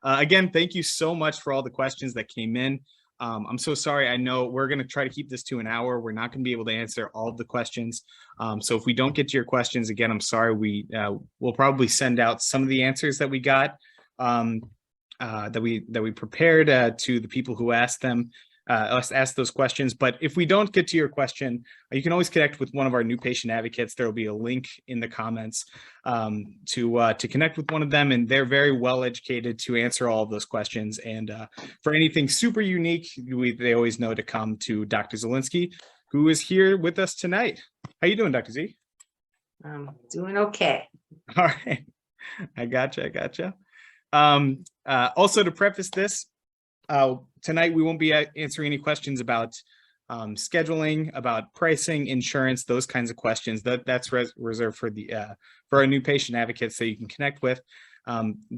Again, thank you so much for all the questions that came in. I'm so sorry. I know we're going to try to keep this to an hour. We're not going to be able to answer all of the questions. So if we don't get to your questions, again, I'm sorry. We'll probably send out some of the answers that we got, that we prepared to the people who asked them. Us ask those questions. But if we don't get to your question, you can always connect with one of our new patient advocates. There will be a link in the comments to connect with one of them, and they're very well educated to answer all of those questions. And for anything super unique, they always know to come to Dr. Zelinsky, who is here with us tonight. How you doing, Dr. Z? I'm doing okay. All right, I gotcha. Also, to preface this, tonight we won't be answering any questions about scheduling, about pricing, insurance, those kinds of questions. That's reserved for for our new patient advocates that you can connect with.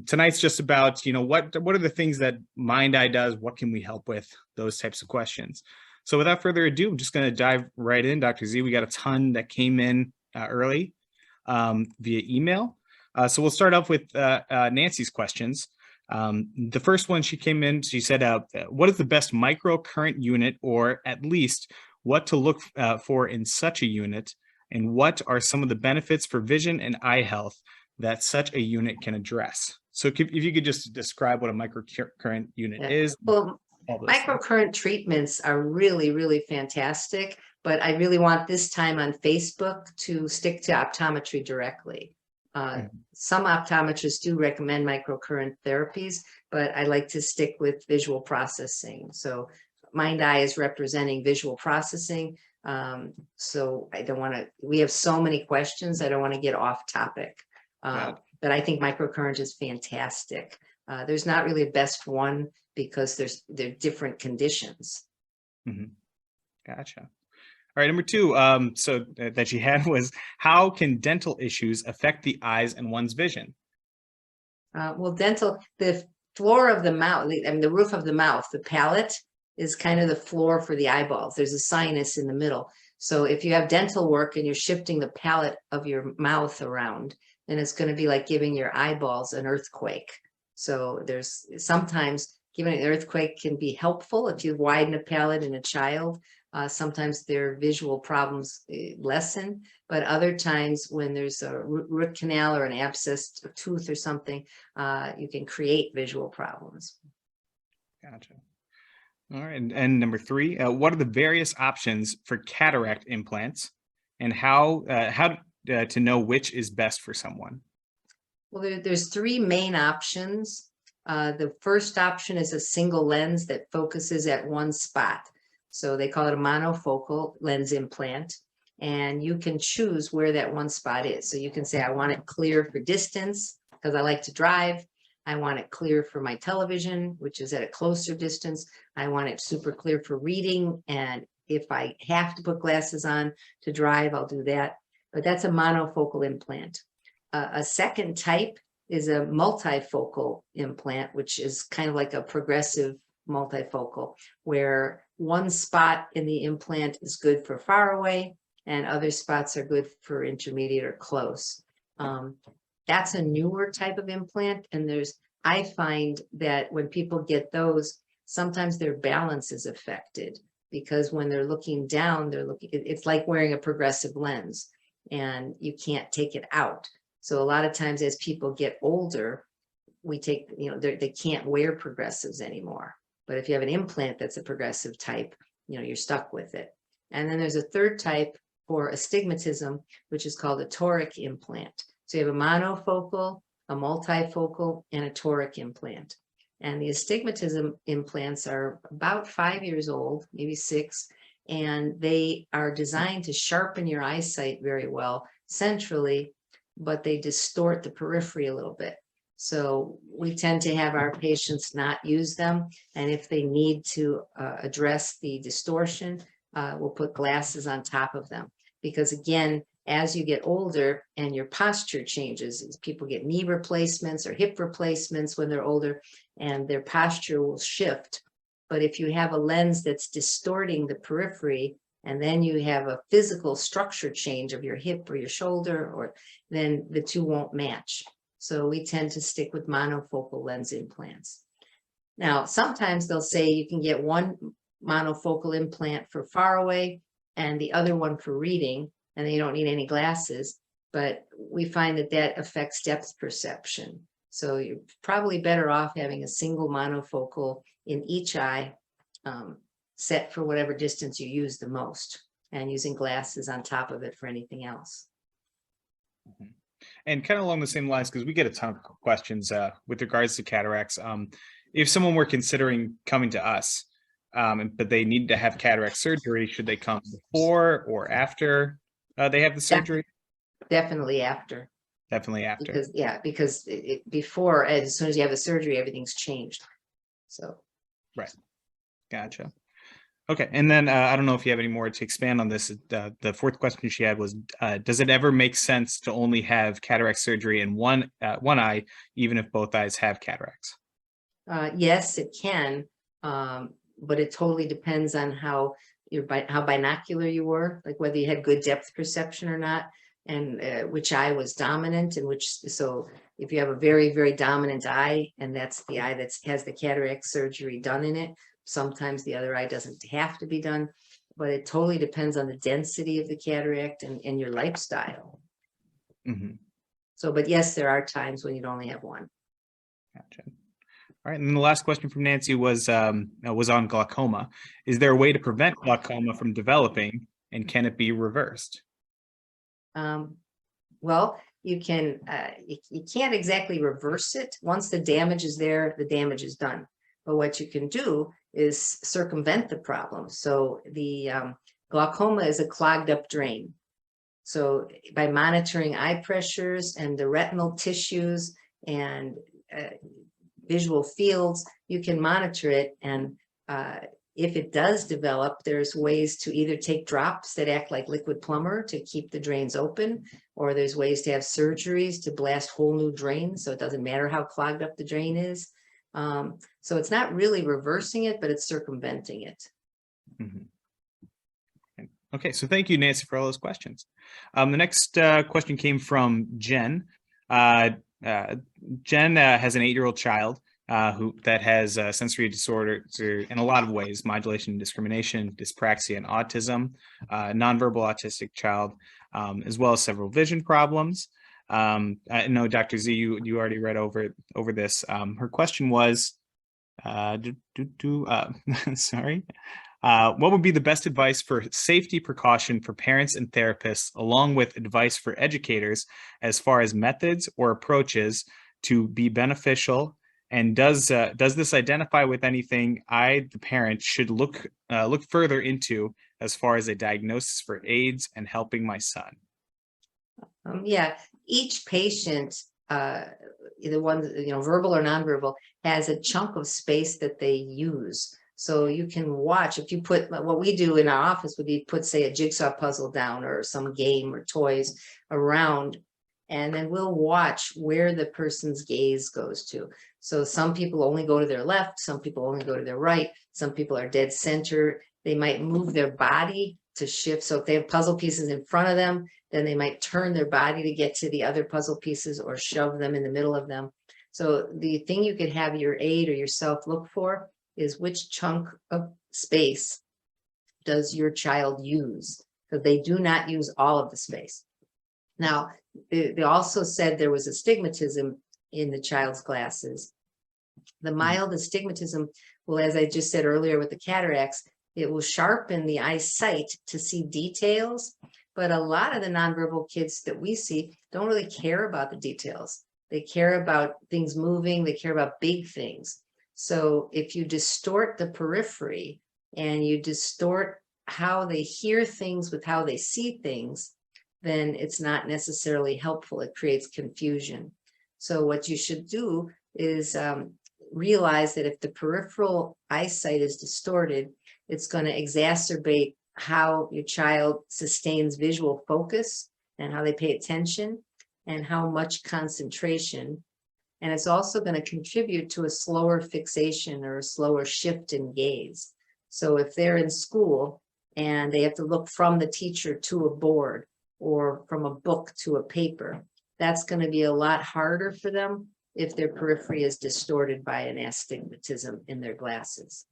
Tonight's just about, what are the things that MindEye does? What can we help with? Those types of questions. So without further ado, I'm just going to dive right in. Dr. Z, we got a ton that came in early via email. So we'll start off with Nancy's questions. The first one, she came in, she said, what is the best microcurrent unit, or at least what to look for in such a unit, and what are some of the benefits for vision and eye health that such a unit can address? So if you could just describe what a microcurrent unit is. Well, microcurrent treatments are really, really fantastic, but I really want this time on Facebook to stick to optometry directly. Some optometrists do recommend microcurrent therapies, but I like to stick with visual processing. So MindEye is representing visual processing. So I don't want to, we have so many questions, I don't want to get off topic. But I think microcurrent is fantastic. There's not really a best one because they're different conditions. Mm-hmm. Gotcha. All right, number two, so that she had was, how can dental issues affect the eyes and one's vision? Well, the floor of the mouth, the roof of the mouth, the palate is kind of the floor for the eyeballs. There's a sinus in the middle. So if you have dental work and you're shifting the palate of your mouth around, then it's going to be like giving your eyeballs an earthquake. So there's sometimes giving an earthquake can be helpful if you widen a palate in a child. Sometimes their visual problems lessen, but other times when there's a root canal or an abscessed tooth or something, you can create visual problems. Gotcha. All right, and number three, what are the various options for cataract implants, and how to know which is best for someone? Well, there's three main options. The first option is a single lens that focuses at one spot. So they call it a monofocal lens implant, and you can choose where that one spot is. So you can say, I want it clear for distance because I like to drive. I want it clear for my television, which is at a closer distance. I want it super clear for reading. And if I have to put glasses on to drive, I'll do that. But that's a monofocal implant. A second type is a multifocal implant, which is kind of like a progressive multifocal, where one spot in the implant is good for far away and other spots are good for intermediate or close. That's a newer type of implant, and I find that when people get those, sometimes their balance is affected because when they're looking down, it's like wearing a progressive lens and you can't take it out. So a lot of times as people get older, they can't wear progressives anymore. But if you have an implant that's a progressive type, you're stuck with it. And then there's a third type for astigmatism, which is called a toric implant. So you have a monofocal, a multifocal, and a toric implant. And the astigmatism implants are about 5 years old, maybe 6, and they are designed to sharpen your eyesight very well centrally, but they distort the periphery a little bit. So we tend to have our patients not use them. And if they need to address the distortion, we'll put glasses on top of them. Because again, as you get older and your posture changes, people get knee replacements or hip replacements when they're older, and their posture will shift. But if you have a lens that's distorting the periphery, and then you have a physical structure change of your hip or your shoulder, then the two won't match. So we tend to stick with monofocal lens implants. Now, sometimes they'll say you can get one monofocal implant for far away and the other one for reading, and then you don't need any glasses. But we find that that affects depth perception. So you're probably better off having a single monofocal in each eye, set for whatever distance you use the most, and using glasses on top of it for anything else. And kind of along the same lines, because we get a ton of questions with regards to cataracts. If someone were considering coming to us, but they need to have cataract surgery, should they come before or after they have the surgery? Definitely after. Definitely after. Because before, as soon as you have the surgery, everything's changed. So. Right. Gotcha. Okay. And then I don't know if you have any more to expand on this. The fourth question she had was, does it ever make sense to only have cataract surgery in one eye, even if both eyes have cataracts? Yes, it can. But it totally depends on how binocular you were, like whether you had good depth perception or not, and which eye was dominant, and so if you have a very, very dominant eye, and that's the eye that has the cataract surgery done in it, sometimes the other eye doesn't have to be done, but it totally depends on the density of the cataract and your lifestyle. Mm-hmm. So, but yes, there are times when you'd only have one. Gotcha. All right, and then the last question from Nancy was on glaucoma. Is there a way to prevent glaucoma from developing, and can it be reversed? Well, you can. You can't exactly reverse it. Once the damage is there, the damage is done. But what you can do is circumvent the problem. So the glaucoma is a clogged up drain. So by monitoring eye pressures and the retinal tissues and visual fields, you can monitor it. And if it does develop, there's ways to either take drops that act like liquid plumber to keep the drains open, or there's ways to have surgeries to blast whole new drains. So it doesn't matter how clogged up the drain is. So it's not really reversing it, but it's circumventing it. Mm-hmm. Okay, so thank you, Nancy, for all those questions. The next question came from Jen. Jen has an 8-year-old child that has sensory disorder in a lot of ways: modulation, discrimination, dyspraxia, and autism. Nonverbal autistic child, as well as several vision problems. I know, Dr. Z, you already read over this. Her question was, sorry. What would be the best advice for safety precaution for parents and therapists, along with advice for educators as far as methods or approaches to be beneficial? And does this identify with anything I, the parent, should look further into as far as a diagnosis for AIDS and helping my son? Yeah, each patient, either one, verbal or nonverbal, has a chunk of space that they use. So you can watch, if you put, what we do in our office would be put, say, a jigsaw puzzle down or some game or toys around, and then we'll watch where the person's gaze goes to. So some people only go to their left, some people only go to their right, some people are dead center. They might move their body to shift. So if they have puzzle pieces in front of them, then they might turn their body to get to the other puzzle pieces or shove them in the middle of them. So the thing you could have your aide or yourself look for is which chunk of space does your child use? Because they do not use all of the space. Now, they also said there was astigmatism in the child's glasses. The mild astigmatism will, as I just said earlier with the cataracts, it will sharpen the eyesight to see details. But a lot of the nonverbal kids that we see don't really care about the details. They care about things moving. They care about big things. So if you distort the periphery and you distort how they hear things with how they see things, then it's not necessarily helpful. It creates confusion. So what you should do is realize that if the peripheral eyesight is distorted, it's going to exacerbate how your child sustains visual focus and how they pay attention and how much concentration. And it's also going to contribute to a slower fixation or a slower shift in gaze. So if they're in school and they have to look from the teacher to a board or from a book to a paper, that's going to be a lot harder for them if their periphery is distorted by an astigmatism in their glasses.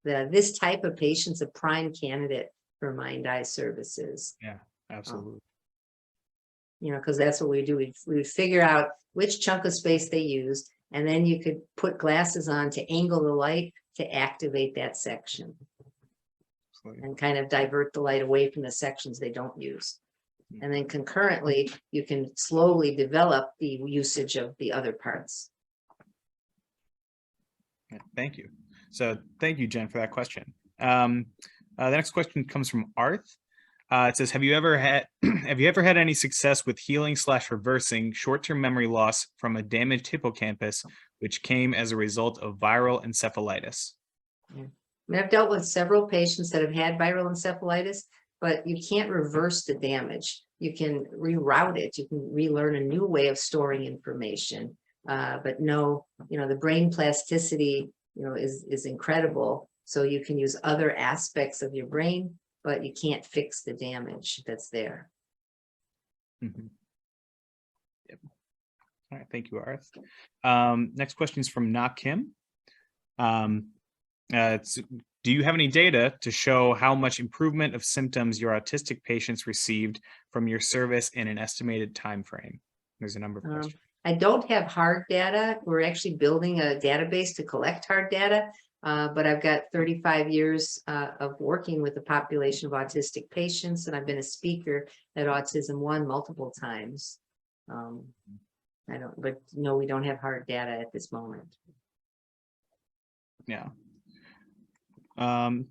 This type of patient's a prime candidate for MindEye services. Yeah, absolutely. You know, because that's what we do. We would figure out which chunk of space they use, and then you could put glasses on to angle the light to activate that section. Absolutely. And kind of divert the light away from the sections they don't use. And then concurrently, you can slowly develop the usage of the other parts. Yeah, thank you. So thank you, Jen, for that question. The next question comes from Arth. It says, have you ever had any success with healing / reversing short-term memory loss from a damaged hippocampus, which came as a result of viral encephalitis? Yeah. I mean, I've dealt with several patients that have had viral encephalitis, but you can't reverse the damage. You can reroute it. You can relearn a new way of storing information. But no, you know, the brain plasticity, you know, is incredible. So you can use other aspects of your brain, but you can't fix the damage that's there. Mm-hmm. Yep. All right, thank you, Arth. Next question is from Na Kim. Do you have any data to show how much improvement of symptoms your autistic patients received from your service in an estimated time frame? There's a number of questions. I don't have hard data. We're actually building a database to collect hard data, but I've got 35 years of working with the population of autistic patients, and I've been a speaker at Autism One multiple times. But no, we don't have hard data at this moment. Yeah. And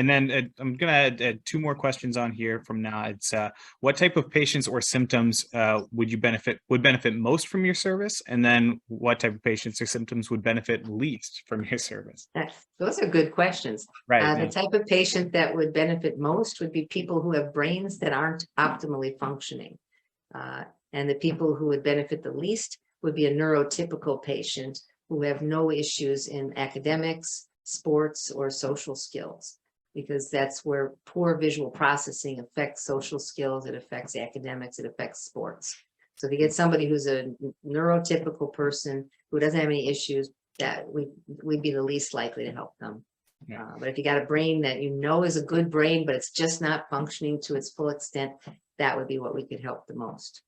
then I'm going to add two more questions on here from now. It's what type of patients or symptoms would benefit most from your service? And then what type of patients or symptoms would benefit least from your service? Those are good questions. Right. The type of patient that would benefit most would be people who have brains that aren't optimally functioning. And the people who would benefit the least would be a neurotypical patient who have no issues in academics, sports, or social skills, because that's where poor visual processing affects social skills, it affects academics, it affects sports. So if you get somebody who's a neurotypical person who doesn't have any issues, that we'd be the least likely to help them. Yeah. But if you got a brain that you know is a good brain, but it's just not functioning to its full extent, that would be what we could help the most.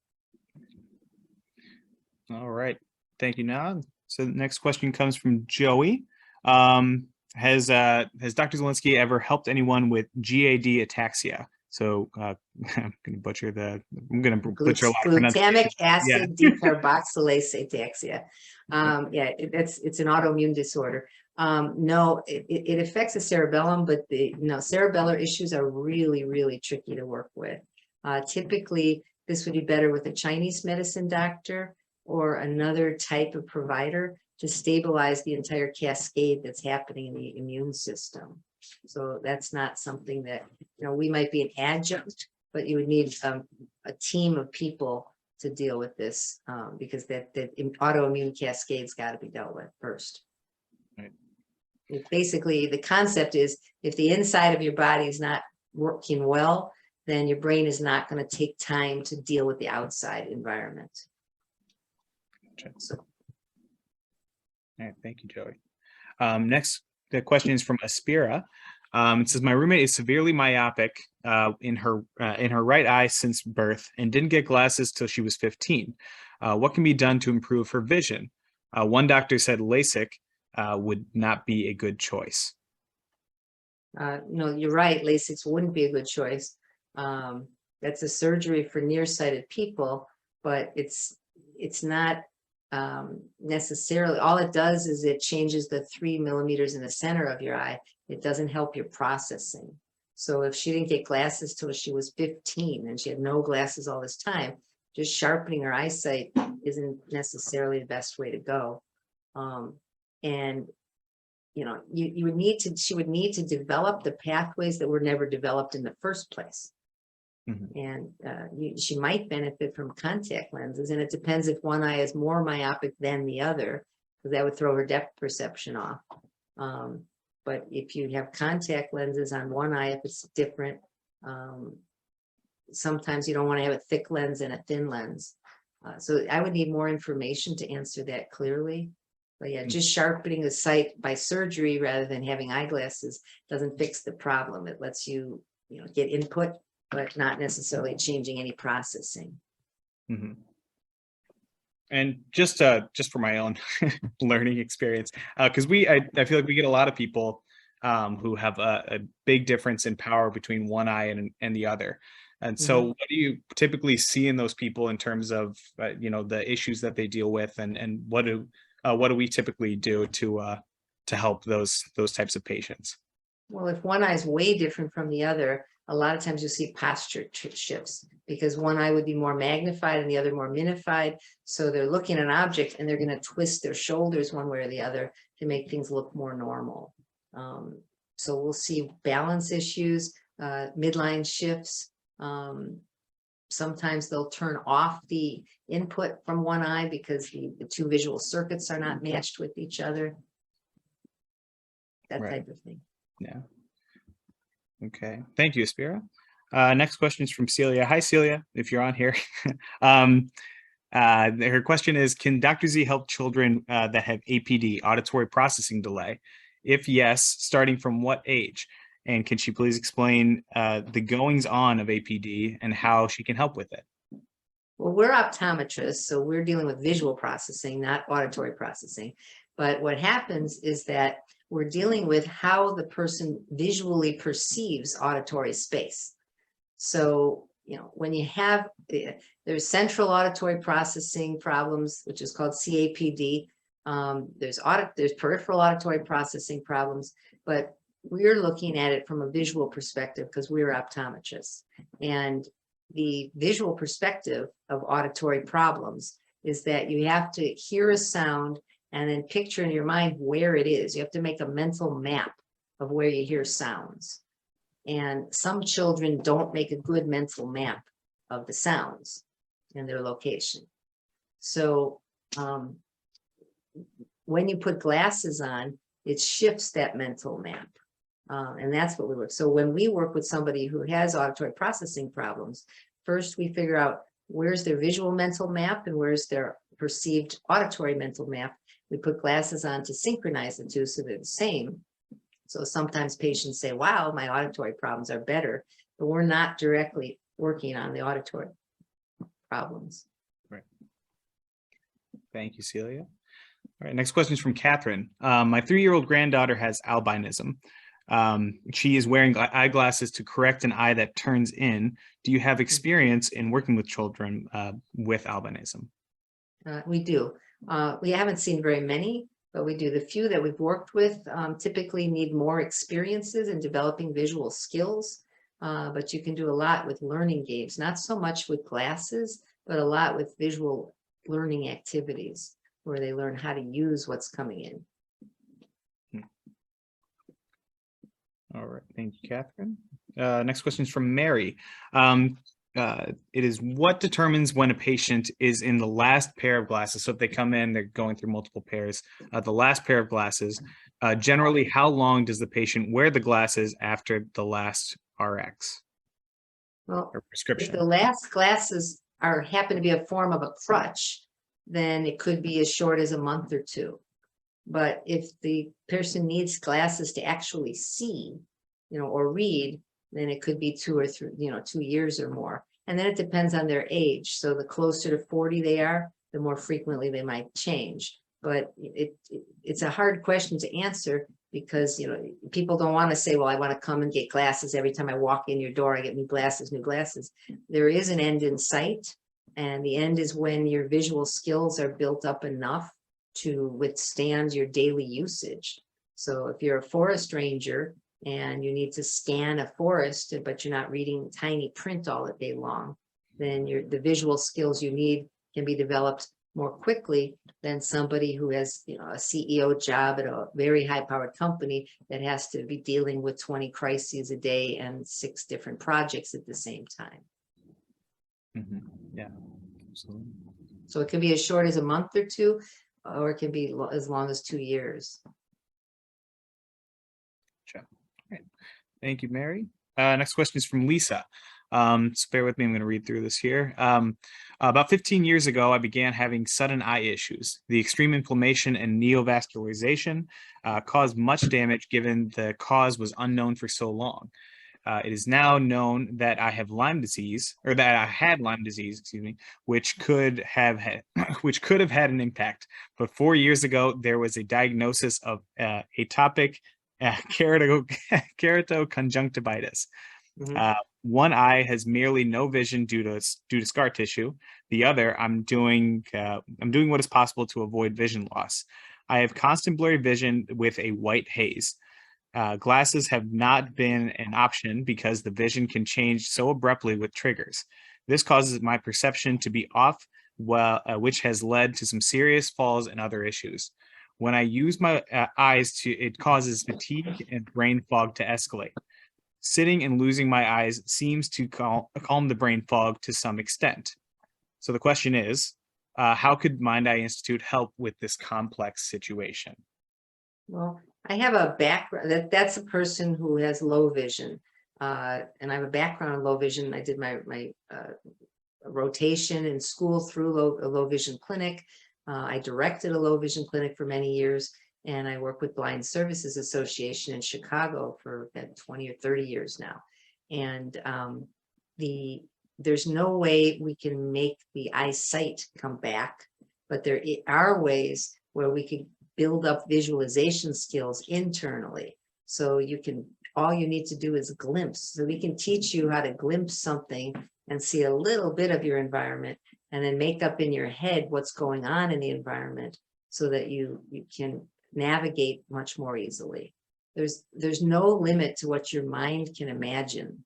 All right. Thank you, Now. So the next question comes from Joey. Has Dr. Zelinsky ever helped anyone with GAD ataxia? So I'm going to butcher a lot of glutamic acid Yeah. decarboxylase ataxia. Yeah, it's an autoimmune disorder. No, it affects the cerebellum, but the cerebellar issues are really, really tricky to work with. Typically, this would be better with a Chinese medicine doctor or another type of provider to stabilize the entire cascade that's happening in the immune system. So that's not something that, we might be an adjunct, but you would need a team of people to deal with this because that autoimmune cascade's got to be dealt with first. Right. Basically, the concept is if the inside of your body is not working well, then your brain is not going to take time to deal with the outside environment. So. All right, thank you, Joey. Next, the question is from Aspira. It says, my roommate is severely myopic in her right eye since birth and didn't get glasses till she was 15. What can be done to improve her vision? One doctor said LASIK would not be a good choice. No, you're right. LASIK wouldn't be a good choice. That's a surgery for nearsighted people, but it's not necessarily. All it does is it changes the 3 millimeters in the center of your eye. It doesn't help your processing. So if she didn't get glasses till she was 15 and she had no glasses all this time, just sharpening her eyesight isn't necessarily the best way to go. And she would need to develop the pathways that were never developed in the first place. Mm-hmm. And she might benefit from contact lenses, and it depends if one eye is more myopic than the other, because that would throw her depth perception off. But if you have contact lenses on one eye, if it's different, sometimes you don't want to have a thick lens and a thin lens. So I would need more information to answer that clearly. But yeah, just sharpening the sight by surgery rather than having eyeglasses doesn't fix the problem. It lets you, get input, but not necessarily changing any processing. Mhm. And just for my own learning experience, because I feel like we get a lot of people who have a big difference in power between one eye and the other. And so what do you typically see in those people in terms of, the issues that they deal with, and what do we typically do to help those types of patients? Well, if one eye is way different from the other, a lot of times you'll see posture shifts because one eye would be more magnified and the other more minified. So they're looking at an object and they're going to twist their shoulders one way or the other to make things look more normal. So we'll see balance issues, midline shifts. Sometimes they'll turn off the input from one eye because the two visual circuits are not matched with each other. That type of thing. Yeah. Okay. Thank you, Aspira. Next question is from Celia. Hi, Celia, if you're on here. Her question is, can Dr. Z help children that have APD, auditory processing delay? If yes, starting from what age? And can she please explain the goings on of APD and how she can help with it? Well, we're optometrists, so we're dealing with visual processing, not auditory processing. But what happens is that we're dealing with how the person visually perceives auditory space. So, when you have, there's central auditory processing problems, which is called CAPD. There's peripheral auditory processing problems, but we're looking at it from a visual perspective because we're optometrists. And the visual perspective of auditory problems is that you have to hear a sound and then picture in your mind where it is. You have to make a mental map of where you hear sounds. And some children don't make a good mental map of the sounds and their location. So when you put glasses on, it shifts that mental map. And that's what we work. So when we work with somebody who has auditory processing problems, first we figure out where's their visual mental map and where's their perceived auditory mental map. We put glasses on to synchronize the two so they're the same. So sometimes patients say, wow, my auditory problems are better, but we're not directly working on the auditory problems. Right. Thank you, Celia. All right, next question is from Catherine. My 3-year-old granddaughter has albinism. She is wearing eyeglasses to correct an eye that turns in. Do you have experience in working with children with albinism? We do. We haven't seen very many, but we do. The few that we've worked with typically need more experiences in developing visual skills, but you can do a lot with learning games, not so much with glasses, but a lot with visual learning activities where they learn how to use what's coming in. All right, thank you, Catherine. Next question is from Mary. It is, what determines when a patient is in the last pair of glasses? So if they come in, they're going through multiple pairs, the last pair of glasses, generally, how long does the patient wear the glasses after the last RX Well, or prescription? if the last glasses happen to be a form of a crutch, then it could be as short as a month or two. But if the person needs glasses to actually see, or read, then it could be 2 or 3, 2 years or more. And then it depends on their age. So the closer to 40 they are, the more frequently they might change. But it's a hard question to answer because, people don't want to say, well, I want to come and get glasses every time I walk in your door, I get new glasses. There is an end in sight. And the end is when your visual skills are built up enough to withstand your daily usage. So if you're a forest ranger and you need to scan a forest, but you're not reading tiny print all the day long, then the visual skills you need can be developed more quickly than somebody who has a CEO job at a very high-powered company that has to be dealing with 20 crises a day and 6 different projects at the same time. Yeah, absolutely. So it can be as short as a month or 2, or it can be as long as 2 years. Sure. Right. Thank you, Mary. Next question is from Lisa. So bear with me, I'm going to read through this here. About 15 years ago, I began having sudden eye issues. The extreme inflammation and neovascularization caused much damage given the cause was unknown for so long. It is now known that I have Lyme disease, or that I had Lyme disease, excuse me, which could have had, which could have had an impact. But 4 years ago, there was a diagnosis of atopic keratoconjunctivitis. Mhm. One eye has merely no vision due to scar tissue. The other, I'm doing what is possible to avoid vision loss. I have constant blurry vision with a white haze. Glasses have not been an option because the vision can change so abruptly with triggers. This causes my perception to be off, which has led to some serious falls and other issues. When I use my eyes, it causes fatigue and brain fog to escalate. Sitting and losing my eyes seems to calm the brain fog to some extent. So the question is, how could MindEye Institute help with this complex situation? Well, I have a background, that's a person who has low vision. And I have a background in low vision. I did my rotation in school through a low vision clinic. I directed a low vision clinic for many years, and I work with Blind Services Association in Chicago for 20 or 30 years now. And there's no way we can make the eyesight come back, but there are ways where we can build up visualization skills internally. So all you need to do is glimpse. So we can teach you how to glimpse something and see a little bit of your environment, and then make up in your head what's going on in the environment so that you can navigate much more easily. There's no limit to what your mind can imagine,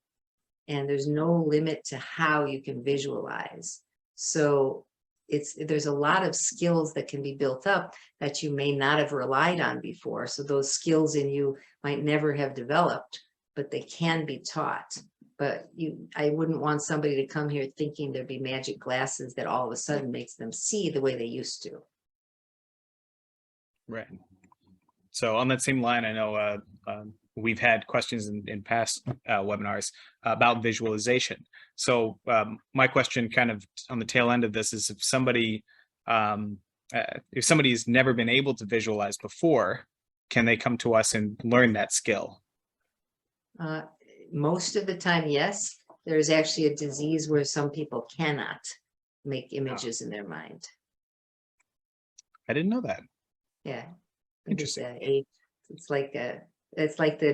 and there's no limit to how you can visualize. So there's a lot of skills that can be built up that you may not have relied on before. So those skills in you might never have developed, but they can be taught. But I wouldn't want somebody to come here thinking there'd be magic glasses that all of a sudden makes them see the way they used to. Right. So on that same line, I know we've had questions in past webinars about visualization. So my question kind of on the tail end of this is if somebody's never been able to visualize before, can they come to us and learn that skill? Most of the time, yes. There's actually a disease where some people cannot make images in their mind. I didn't know that. Yeah. Interesting. It's like the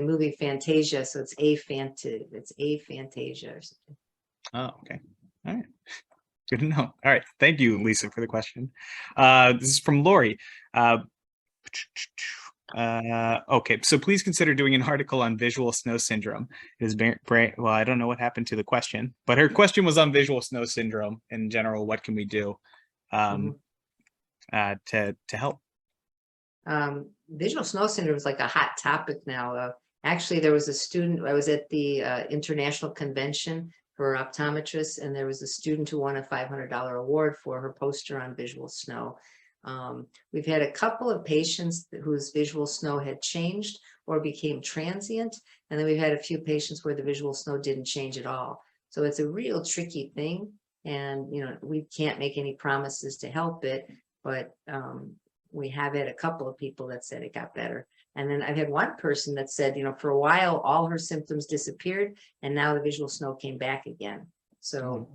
movie Fantasia, so it's aphantasia or something. Oh, okay. All right. Good to know. All right. Thank you, Lisa, for the question. This is from Lori. Okay, so please consider doing an article on visual snow syndrome. It is well, I don't know what happened to the question, but her question was on visual snow syndrome in general. What can we do to help? Visual snow syndrome is like a hot topic now. Actually, there was a student, I was at the International Convention for Optometrists, and there was a student who won a $500 award for her poster on visual snow. We've had a couple of patients whose visual snow had changed or became transient, and then we've had a few patients where the visual snow didn't change at all. So it's a real tricky thing, and we can't make any promises to help it, but we have had a couple of people that said it got better. And then I've had one person that said, for a while all her symptoms disappeared, and now the visual snow came back again. So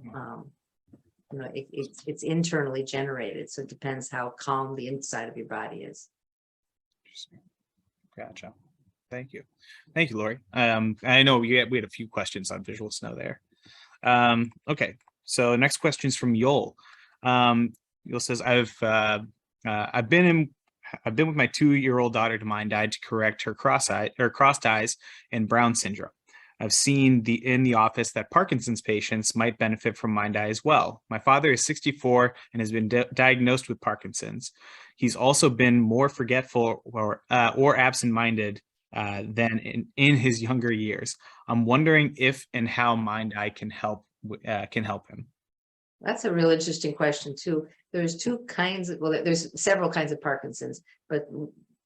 it's internally generated, so it depends how calm the inside of your body is. Gotcha. Thank you, Lori. I know we had a few questions on visual snow there. Okay, so next question is from Yol. Yol says, I've been with my 2-year-old daughter to MindEye to correct her crossed eyes and Brown syndrome. I've seen in the office that Parkinson's patients might benefit from MindEye as well. My father is 64 and has been diagnosed with Parkinson's. He's also been more forgetful or absent-minded than in his younger years. I'm wondering if and how MindEye can help him. That's a real interesting question too. There's there's several kinds of Parkinson's, but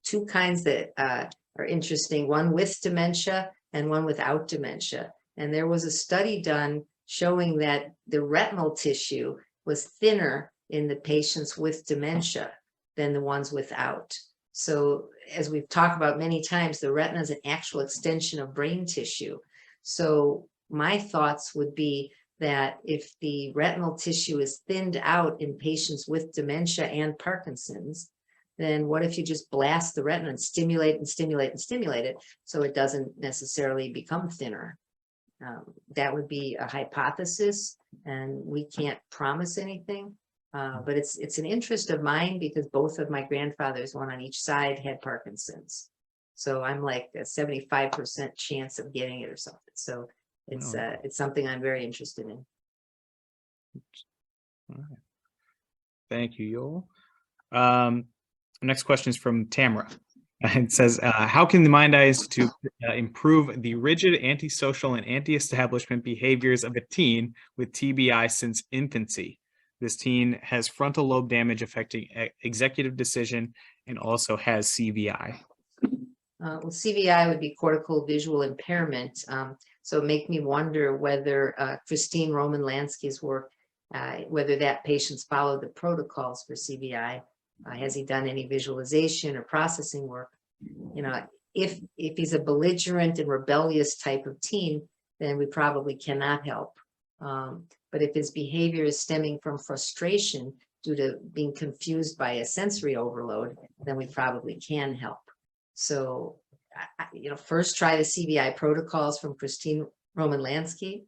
two kinds that are interesting, one with dementia and one without dementia. And there was a study done showing that the retinal tissue was thinner in the patients with dementia than the ones without. So as we've talked about many times, the retina is an actual extension of brain tissue. So my thoughts would be that if the retinal tissue is thinned out in patients with dementia and Parkinson's, then what if you just blast the retina and stimulate and stimulate and stimulate it so it doesn't necessarily become thinner? That would be a hypothesis, and we can't promise anything. But it's an interest of mine because both of my grandfathers, one on each side, had Parkinson's. So I'm like a 75% chance of getting it or something. So it's something I'm very interested in. All right. Thank you, Yoel. Next question is from Tamara. It says, how can the MindEye Institute improve the rigid antisocial and anti-establishment behaviors of a teen with TBI since infancy? This teen has frontal lobe damage affecting executive decision and also has CVI. Well, CVI would be cortical visual impairment. So it make me wonder whether Christine Roman-Lansky's work, whether that patient's followed the protocols for CVI. Has he done any visualization or processing work? You know, if he's a belligerent and rebellious type of teen, then we probably cannot help. But if his behavior is stemming from frustration due to being confused by a sensory overload, then we probably can help. So, you know, first try the CVI protocols from Christine Roman-Lansky,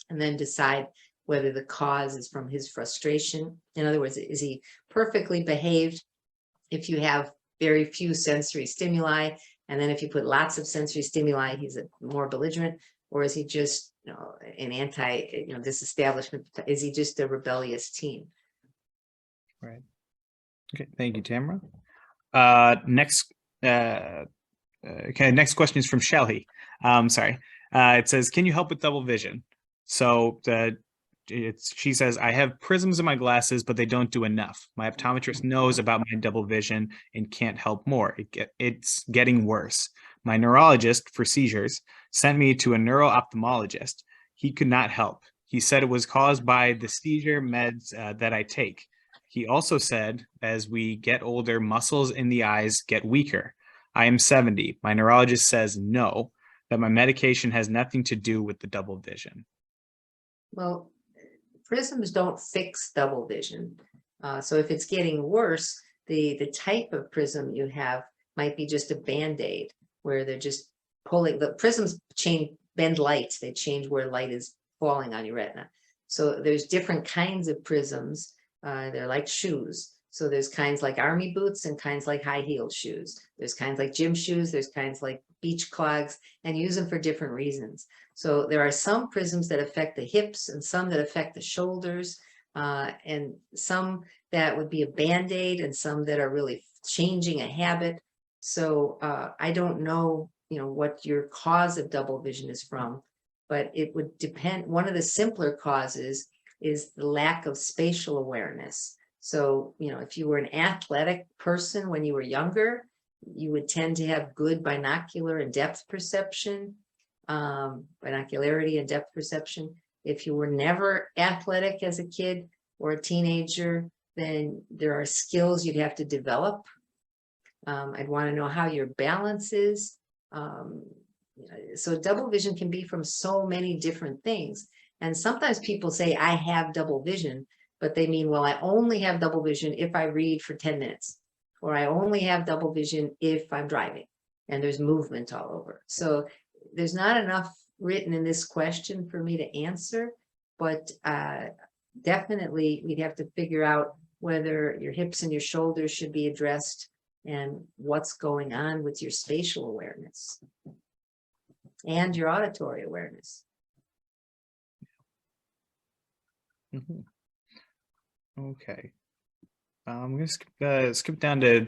and then decide whether the cause is from his frustration. In other words, is he perfectly behaved if you have very few sensory stimuli, and then if you put lots of sensory stimuli, he's a more belligerent, or is he just, you know, an anti, you know, disestablishment? Is he just a rebellious teen? Right. Okay. Thank you, Tamara. Next question is from Shelly. It says, can you help with double vision? So she says, I have prisms in my glasses, but they don't do enough. My optometrist knows about my double vision and can't help more. It's getting worse. My neurologist for seizures sent me to a neuro-ophthalmologist. He could not help. He said it was caused by the seizure meds that I take. He also said, as we get older, muscles in the eyes get weaker. I am 70. My neurologist says no, that my medication has nothing to do with the double vision. Well, prisms don't fix double vision. So if it's getting worse, the type of prism you have might be just a Band-Aid, where they're just pulling, the prisms bend light, they change where light is falling on your retina. So there's different kinds of prisms. They're like shoes. So there's kinds like army boots and kinds like high-heeled shoes. There's kinds like gym shoes, there's kinds like beach clogs, and use them for different reasons. So there are some prisms that affect the hips and some that affect the shoulders, and some that would be a Band-Aid and some that are really changing a habit. So I don't know, you know, what your cause of double vision is from, but it would depend. One of the simpler causes is the lack of spatial awareness. So, you know, if you were an athletic person when you were younger, you would tend to have good binocular and depth perception, binocularity and depth perception. If you were never athletic as a kid or a teenager, then there are skills you'd have to develop. I'd want to know how your balance is. So double vision can be from so many different things. And sometimes people say, I have double vision, but they mean, well, I only have double vision if I read for 10 minutes, or I only have double vision if I'm driving and there's movement all over. So there's not enough written in this question for me to answer, but definitely we'd have to figure out whether your hips and your shoulders should be addressed and what's going on with your spatial awareness and your auditory awareness. Mm-hmm. Okay. I'm going to skip down to,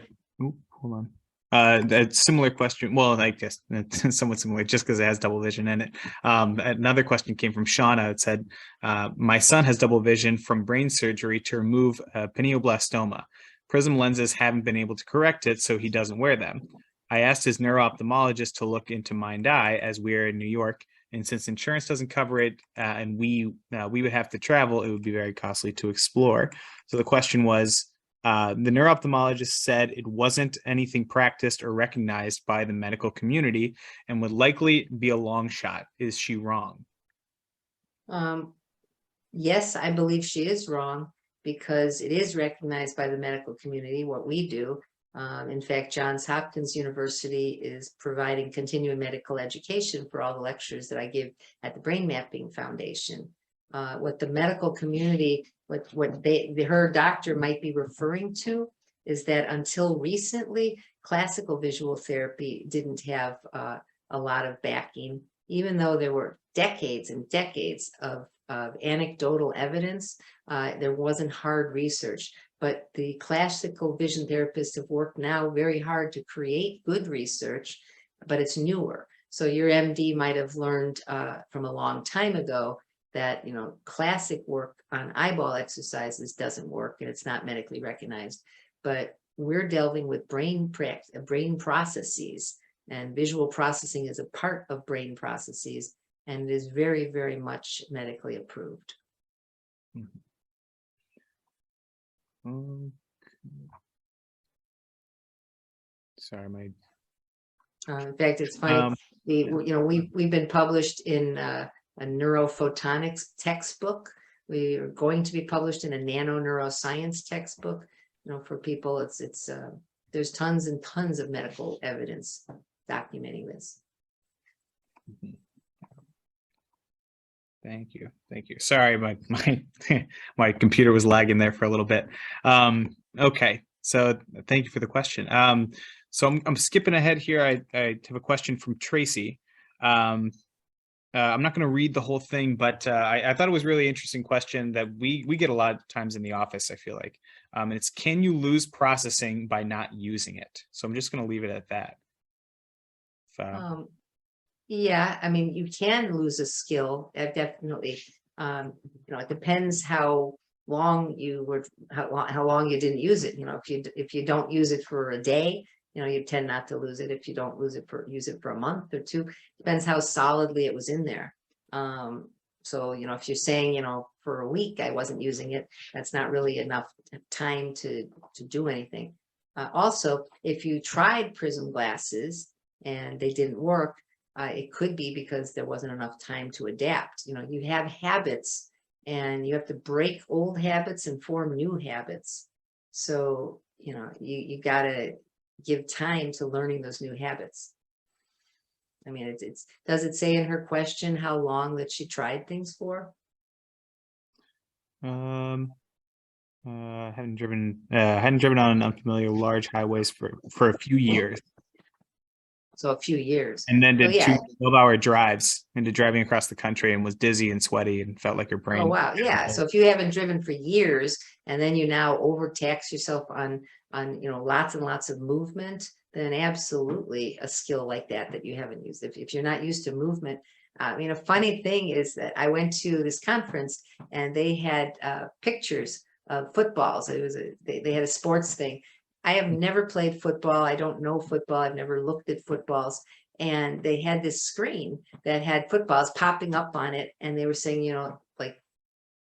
hold on. A similar question. Well, I guess it's somewhat similar just because it has double vision in it. Another question came from Shauna. It said, my son has double vision from brain surgery to remove pineoblastoma. Prism lenses haven't been able to correct it, so he doesn't wear them. I asked his neuro-ophthalmologist to look into MindEye as we're in New York And since insurance doesn't cover it, and we would have to travel, it would be very costly to explore. So the question was, the neuro-ophthalmologist said it wasn't anything practiced or recognized by the medical community and would likely be a long shot. Is she wrong? Yes, I believe she is wrong, because it is recognized by the medical community, what we do. In fact, Johns Hopkins University is providing continuing medical education for all the lectures that I give at the Brain Mapping Foundation. What the medical community, her doctor might be referring to is that until recently, classical visual therapy didn't have a lot of backing, even though there were decades and decades of anecdotal evidence. There wasn't hard research, but the classical vision therapists have worked now very hard to create good research, but it's newer. So your MD might have learned from a long time ago that, you know, classic work on eyeball exercises doesn't work and it's not medically recognized. But we're delving with brain processes, and visual processing is a part of brain processes, and it is very, very much medically approved. Sorry, my. In fact, it's funny. We've been published in a neurophotonics textbook. We are going to be published in a nano neuroscience textbook. You know, for people, there's tons and tons of medical evidence documenting this. Thank you. Sorry, my computer was lagging there for a little bit. Okay, so thank you for the question. So I'm skipping ahead here. I have a question from Tracy. I'm not going to read the whole thing, but I thought it was a really interesting question that we get a lot of times in the office, I feel like. And it's, can you lose processing by not using it? So I'm just going to leave it at that. Yeah, I mean, you can lose a skill, definitely. It depends how long how long you didn't use it. You know, if you don't use it for a day, you know, you tend not to lose it. If you don't use it for a month or two, depends how solidly it was in there. So, you know, if you're saying, you know, for a week I wasn't using it, that's not really enough time to do anything. Also, if you tried Prism glasses and they didn't work, it could be because there wasn't enough time to adapt. You know, you have habits and you have to break old habits and form new habits. So, you know, you got to give time to learning those new habits. I mean, does it say in her question how long that she tried things for? Hadn't driven on unfamiliar large highways for a few years. So a few years. And then did yeah. 2 12-hour drives into driving across the country and was dizzy and sweaty and felt like your brain. Oh, wow. Yeah. So if you haven't driven for years and then you now overtax yourself on, you know, lots and lots of movement, then absolutely a skill like that you haven't used. If you're not used to movement, I mean, a funny thing is that I went to this conference and they had pictures of footballs. It was they had a sports thing. I have never played football. I don't know football. I've never looked at footballs. And they had this screen that had footballs popping up on it. And they were saying, you know, like,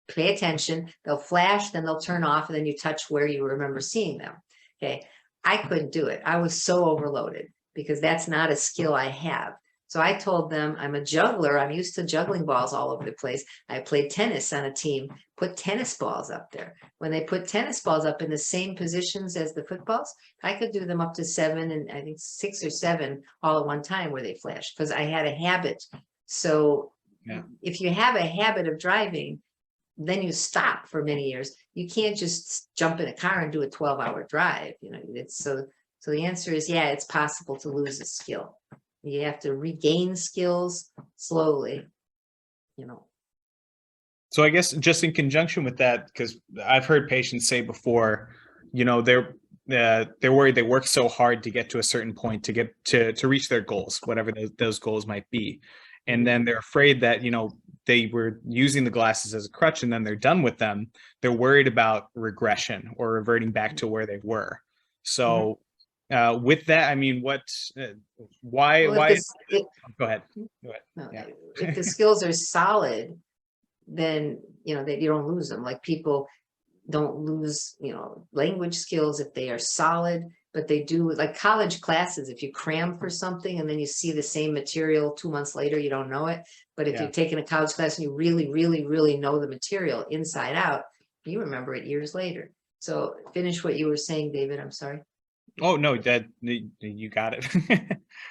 pay attention. They'll flash, then they'll turn off, and then you touch where you remember seeing them. Okay. I couldn't do it. I was so overloaded because that's not a skill I have. So I told them, I'm a juggler. I'm used to juggling balls all over the place. I played tennis on a team, put tennis balls up there. When they put tennis balls up in the same positions as the footballs, I could do them up to 7 and I think 6 or 7 all at one time where they flashed because I had a habit. So yeah. If you have a habit of driving, then you stop for many years. You can't just jump in a car and do a 12-hour drive. You know, so the answer is, yeah, it's possible to lose a skill. You have to regain skills slowly, you know. So I guess just in conjunction with that, because I've heard patients say before, you know, they're worried they work so hard to get to a certain point to get to reach their goals, whatever those goals might be. And then they're afraid that, you know, they were using the glasses as a crutch and then they're done with them. They're worried about regression or reverting back to where they were. So with that, I mean, why, Well, go ahead. Go ahead. no, Yeah. if the skills are solid, then, that you don't lose them. Like people don't lose, language skills if they are solid, but they do, like college classes, if you cram for something and then you see the same material 2 months later, you don't know it. But if Yeah. you've taken a college class and you really, really, really know the material inside out, you remember it years later. So finish what you were saying, David. I'm sorry. Oh, no, you got it.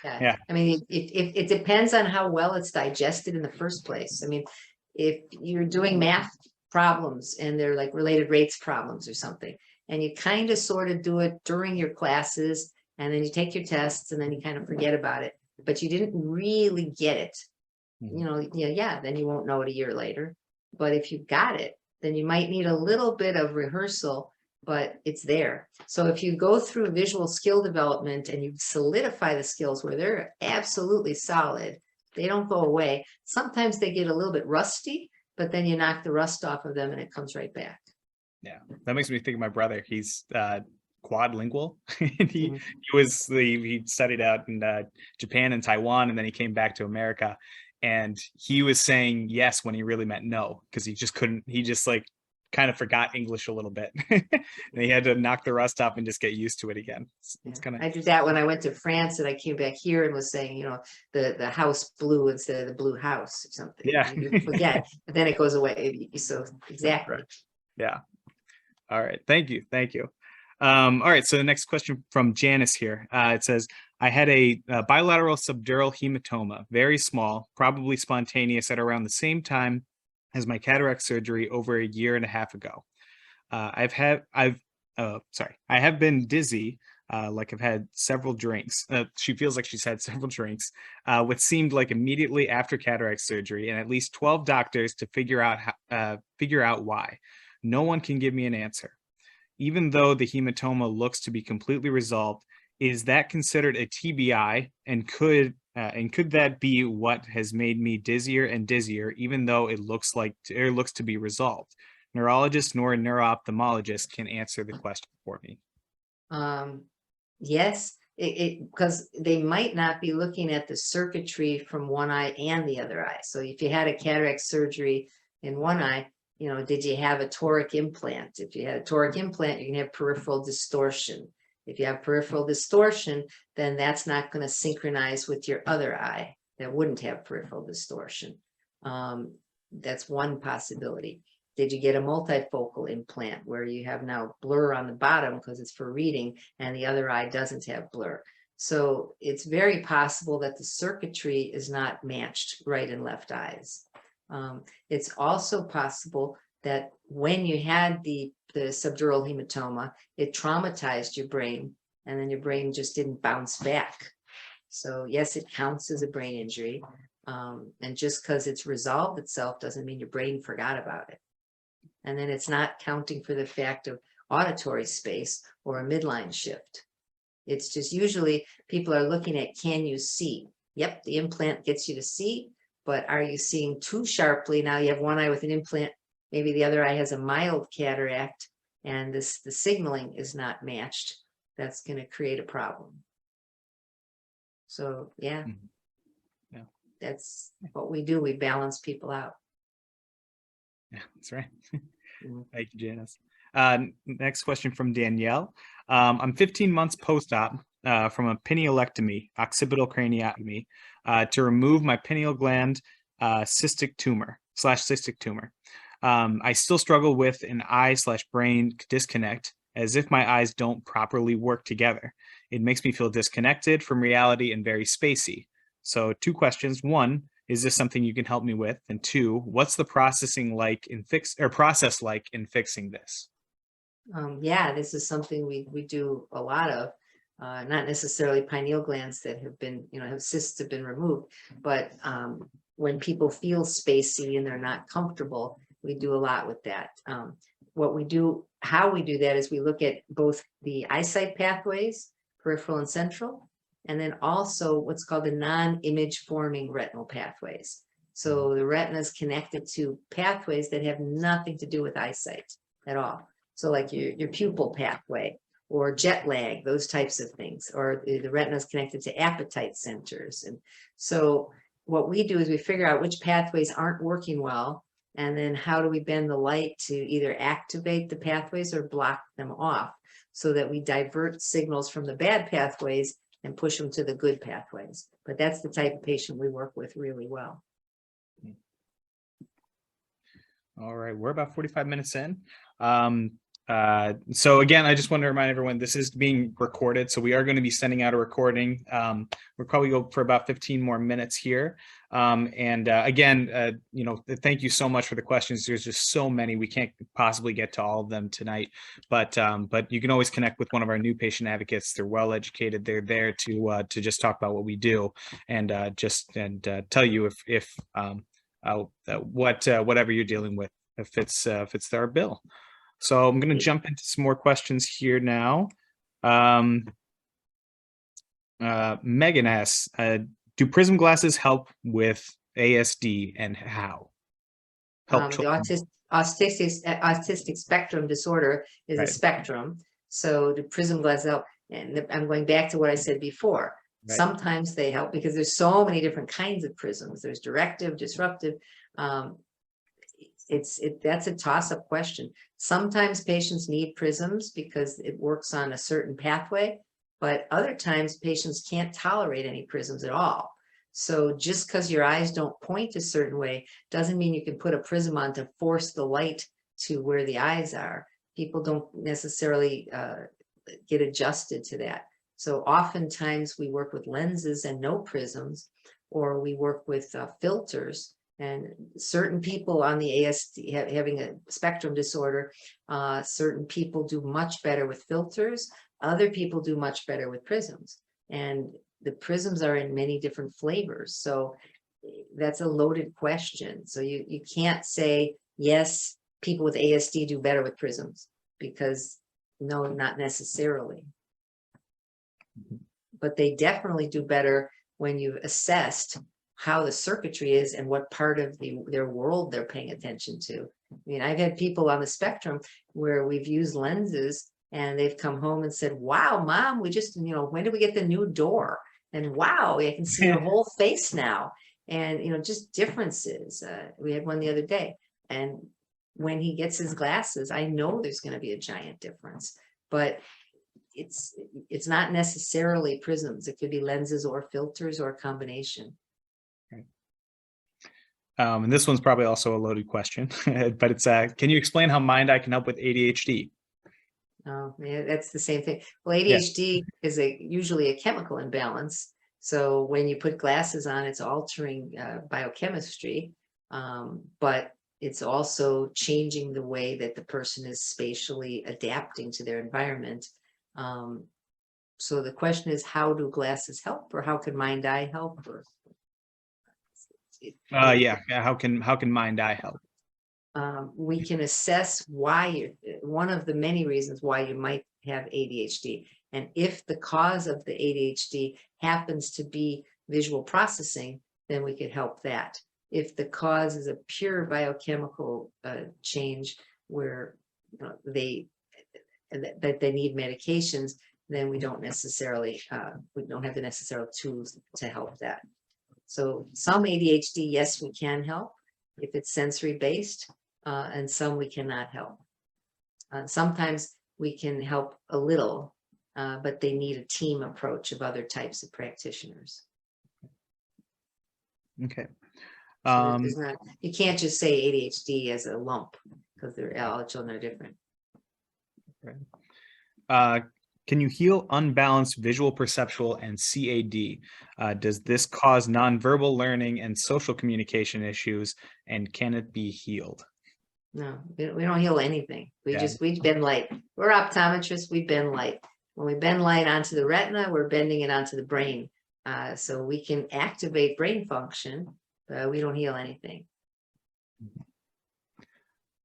Yeah. Yeah. I mean, it depends on how well it's digested in the first place. I mean, if you're doing math problems and they're like related rates problems or something, and you kind of sort of do it during your classes, and then you take your tests and then you kind of forget about it, but you didn't really get it, then you won't know it a year later. But if you got it, then you might need a little bit of rehearsal, but it's there. So if you go through visual skill development and you solidify the skills where they're absolutely solid, they don't go away. Sometimes they get a little bit rusty, but then you knock the rust off of them and it comes right back. Yeah, that makes me think of my brother. He's quadlingual. And he Mhm. he studied out in Japan and Taiwan, and then he came back to America, and he was saying yes when he really meant no, because he just couldn't. He just like kind of forgot English a little bit, and he had to knock the rust off and just get used to it again. It's Yeah. kind of I did that when I went to France and I came back here and was saying, the house blue instead of the blue house or something. yeah. You forget, but then it goes away. So exactly. Yeah. All right. Thank you. Thank you. All right. So the next question from Janice here. It says, I had a bilateral subdural hematoma, very small, probably spontaneous at around the same time as my cataract surgery over a year and a half ago. I have been dizzy, like I've had several drinks. She feels like she's had several drinks, what seemed like immediately after cataract surgery, and at least 12 doctors to figure out why. No one can give me an answer. Even though the hematoma looks to be completely resolved, is that considered a TBI? And could that be what has made me dizzier and dizzier, even though it looks to be resolved? Neurologist nor a neuro-ophthalmologist can answer the question for me. Yes, because they might not be looking at the circuitry from one eye and the other eye. So if you had a cataract surgery in one eye, did you have a toric implant? If you had a toric implant, you can have peripheral distortion. If you have peripheral distortion, then that's not going to synchronize with your other eye that wouldn't have peripheral distortion. That's one possibility. Did you get a multifocal implant where you have now blur on the bottom because it's for reading and the other eye doesn't have blur? So it's very possible that the circuitry is not matched right and left eyes. It's also possible that when you had the subdural hematoma, it traumatized your brain and then your brain just didn't bounce back. So yes, it counts as a brain injury. And just because it's resolved itself doesn't mean your brain forgot about it. And then it's not counting for the fact of auditory space or a midline shift. It's just usually people are looking at, can you see? Yep, the implant gets you to see, but are you seeing too sharply? Now you have one eye with an implant, maybe the other eye has a mild cataract, and the signaling is not matched. That's going to create a problem. So yeah, that's what we do. We balance people out. Yeah, that's right. Mhm. Thank you, Janice. Next question from Danielle. I'm 15 months post-op from a pinealectomy, occipital craniotomy, to remove my pineal gland cystic tumor. I still struggle with an eye/brain disconnect, as if my eyes don't properly work together. It makes me feel disconnected from reality and very spacey. So 2 questions. 1, is this something you can help me with? And 2, what's the process like in fixing this? Yeah, this is something we do a lot of, not necessarily pineal glands that have been, have cysts have been removed, but when people feel spacey and they're not comfortable, we do a lot with that. How we do that is we look at both the eyesight pathways, peripheral and central, and then also what's called the non-image forming retinal pathways. So the retina is connected to pathways that have nothing to do with eyesight at all. So like your pupil pathway or jet lag, those types of things, or the retina is connected to appetite centers. And so what we do is we figure out which pathways aren't working well, and then how do we bend the light to either activate the pathways or block them off, so that we divert signals from the bad pathways and push them to the good pathways. But that's the type of patient we work with really well. All right, we're about 45 minutes in. So again, I just want to remind everyone, this is being recorded, so we are going to be sending out a recording. We'll probably go for about 15 more minutes here. Again, you know, thank you so much for the questions. There's just so many, we can't possibly get to all of them tonight, but you can always connect with one of our new patient advocates. They're well educated. They're there to just talk about what we do and tell you if whatever you're dealing with fits our bill. So I'm going to jump into some more questions here now. Megan asks, do Prism glasses help with ASD and how? The autistic spectrum disorder is a spectrum. So the Prism glasses help. And I'm going back to what I said before. Right. Sometimes they help because there's so many different kinds of prisms. There's directive, disruptive. That's a toss-up question. Sometimes patients need prisms because it works on a certain pathway, but other times patients can't tolerate any prisms at all. So just because your eyes don't point a certain way doesn't mean you can put a prism on to force the light to where the eyes are. People don't necessarily get adjusted to that. So oftentimes we work with lenses and no prisms, or we work with filters. And certain people on the ASD having a spectrum disorder, certain people do much better with filters. Other people do much better with prisms. And the prisms are in many different flavors. So that's a loaded question. So you can't say, yes, people with ASD do better with prisms, because no, not necessarily. But they definitely do better when you've assessed how the circuitry is and what part of their world they're paying attention to. I mean, I've had people on the spectrum where we've used lenses and they've come home and said, wow, Mom, we just, you know, when did we get the new door? And wow, I can see your whole face now. And, you know, just differences. We had one the other day. And when he gets his glasses, I know there's going to be a giant difference. But it's not necessarily prisms. It could be lenses or filters or a combination. And this one's probably also a loaded question, but it's, can you explain how MindEye can help with ADHD? Oh, yeah, that's the same thing. Well, ADHD is usually a chemical imbalance. So when you put glasses on, it's altering biochemistry, but it's also changing the way that the person is spatially adapting to their environment. So the question is, how do glasses help, or how can MindEye help? Or how can MindEye help? We can assess why one of the many reasons why you might have ADHD, and if the cause of the ADHD happens to be visual processing, then we could help that. If the cause is a pure biochemical change where they need medications, then we don't necessarily we don't have the necessary tools to help that. So some ADHD, yes, we can help if it's sensory based, and some we cannot help. Sometimes we can help a little, but they need a team approach of other types of practitioners. Okay. So you can't just say ADHD as a lump, because all children are different. Right. Can you heal unbalanced visual perceptual and CAD? Does this cause nonverbal learning and social communication issues, and can it be healed? No, we don't heal anything. We bend light. We're optometrists, we bend light. When we bend light onto the retina, we're bending it onto the brain. So we can activate brain function, but we don't heal anything.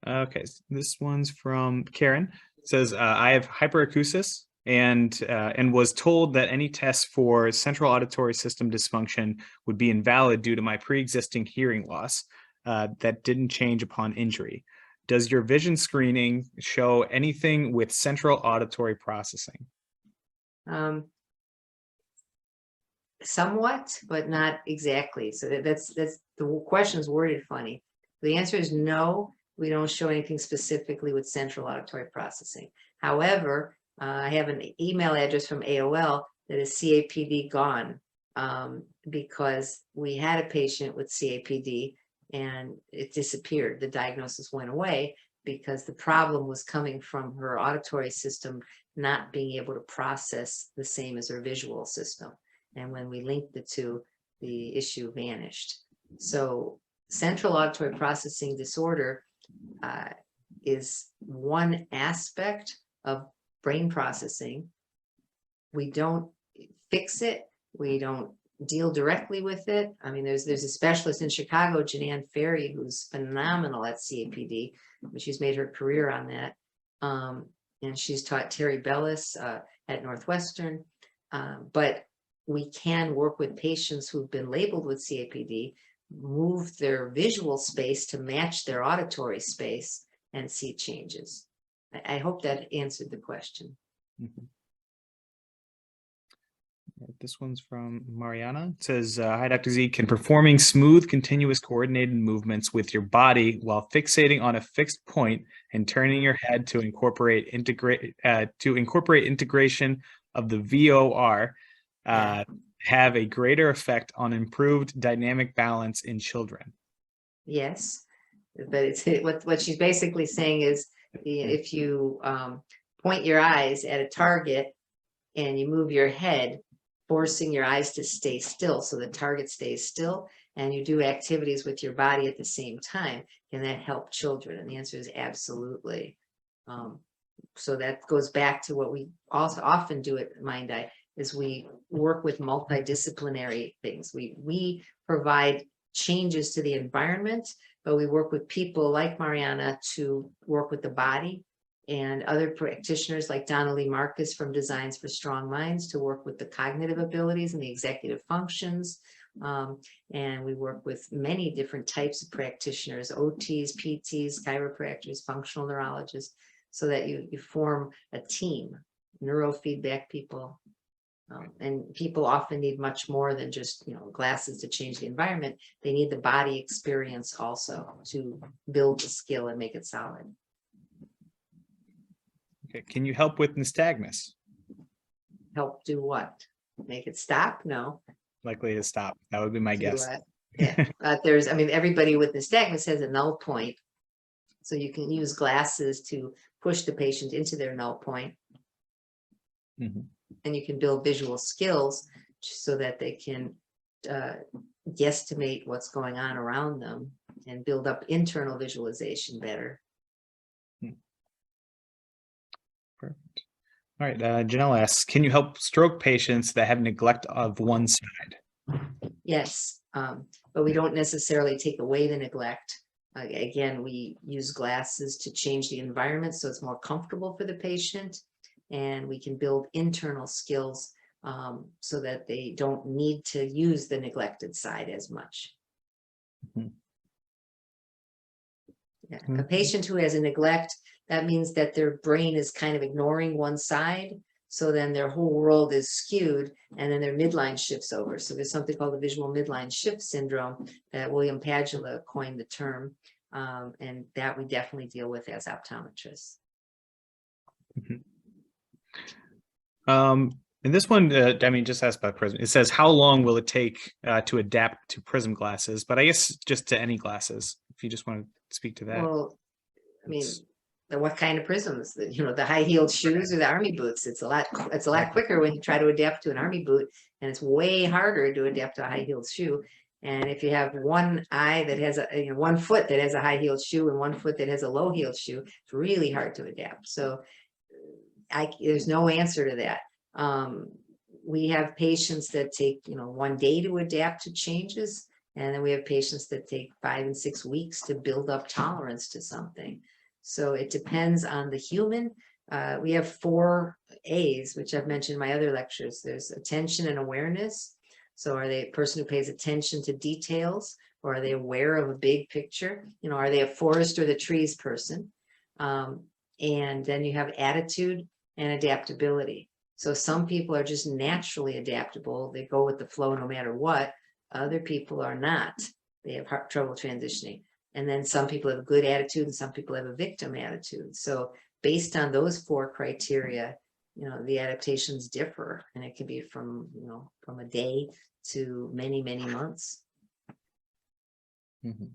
Okay, so this one's from Karen. It says, I have hyperacusis and was told that any tests for central auditory system dysfunction would be invalid due to my pre-existing hearing loss that didn't change upon injury. Does your vision screening show anything with central auditory processing? Somewhat, but not exactly. So that's the question is worded funny. The answer is no, we don't show anything specifically with central auditory processing. However, I have an email address from AOL that is CAPD gone, because we had a patient with CAPD and it disappeared. The diagnosis went away because the problem was coming from her auditory system not being able to process the same as her visual system. And when we linked the two, the issue vanished. So central auditory processing disorder is one aspect of brain processing. We don't fix it. We don't deal directly with it. I mean, there's a specialist in Chicago, Janan Ferry, who's phenomenal at CAPD, but she's made her career on that. And she's taught Terry Bellis at Northwestern. But we can work with patients who've been labeled with CAPD, move their visual space to match their auditory space and see changes. I hope that answered the question. Mm-hmm. This one's from Mariana. It says, hi, Dr. Z, can performing smooth, continuous coordinated movements with your body while fixating on a fixed point and turning your head to incorporate integration of the VOR have a greater effect on improved dynamic balance in children? Yes, but it's what she's basically saying is if you point your eyes at a target and you move your head, forcing your eyes to stay still so the target stays still, and you do activities with your body at the same time, can that help children? And the answer is absolutely. So that goes back to what we also often do at MindEye, is we work with multidisciplinary things. We provide changes to the environment, but we work with people like Mariana to work with the body, and other practitioners like Donna Lee Marcus from Designs for Strong Minds to work with the cognitive abilities and the executive functions. And we work with many different types of practitioners, OTs, PTs, chiropractors, functional neurologists, so that you form a team, neurofeedback people. And people often need much more than just, glasses to change the environment. They need the body experience also to build the skill and make it solid. Okay. Can you help with nystagmus? Help do what? Make it stop? No. Likely to stop. That would be my guess. Yeah. Everybody with nystagmus has a null point. So you can use glasses to push the patient into their null point. Mm-hmm. And you can build visual skills so that they can guesstimate what's going on around them and build up internal visualization better. Perfect. All right. Janelle asks, can you help stroke patients that have neglect of one side? Yes, but we don't necessarily take away the neglect. Again, we use glasses to change the environment so it's more comfortable for the patient. And we can build internal skills so that they don't need to use the neglected side as much. Mm-hmm. Yeah. Mm-hmm. A patient who has a neglect, that means that their brain is kind of ignoring one side. So then their whole world is skewed and then their midline shifts over. So there's something called the visual midline shift syndrome that William Padula coined the term. And that we definitely deal with as optometrists. Mm-hmm. And this one, just asked about Prism. It says, how long will it take to adapt to Prism glasses? But I guess just to any glasses, if you just want to speak to that. Well, what kind of prisms? The high-heeled shoes or the army boots? It's a lot quicker when you try to adapt to an army boot, and it's way harder to adapt to a high-heeled shoe. And if you have one eye that has one foot that has a high-heeled shoe and one foot that has a low-heeled shoe, it's really hard to adapt. So there's no answer to that. We have patients that take, 1 day to adapt to changes. And then we have patients that take 5 and 6 weeks to build up tolerance to something. So it depends on the human. We have 4 A's, which I've mentioned in my other lectures. There's attention and awareness, So are they a person who pays attention to details, or are they aware of a big picture? You know, are they a forest or the trees person? And then you have attitude and adaptability. So some people are just naturally adaptable. They go with the flow no matter what. Other people are not. They have trouble transitioning. And then some people have a good attitude and some people have a victim attitude. So based on those 4 criteria, you know, the adaptations differ, and it can be from, you know, from a day to many, many months. Mhm.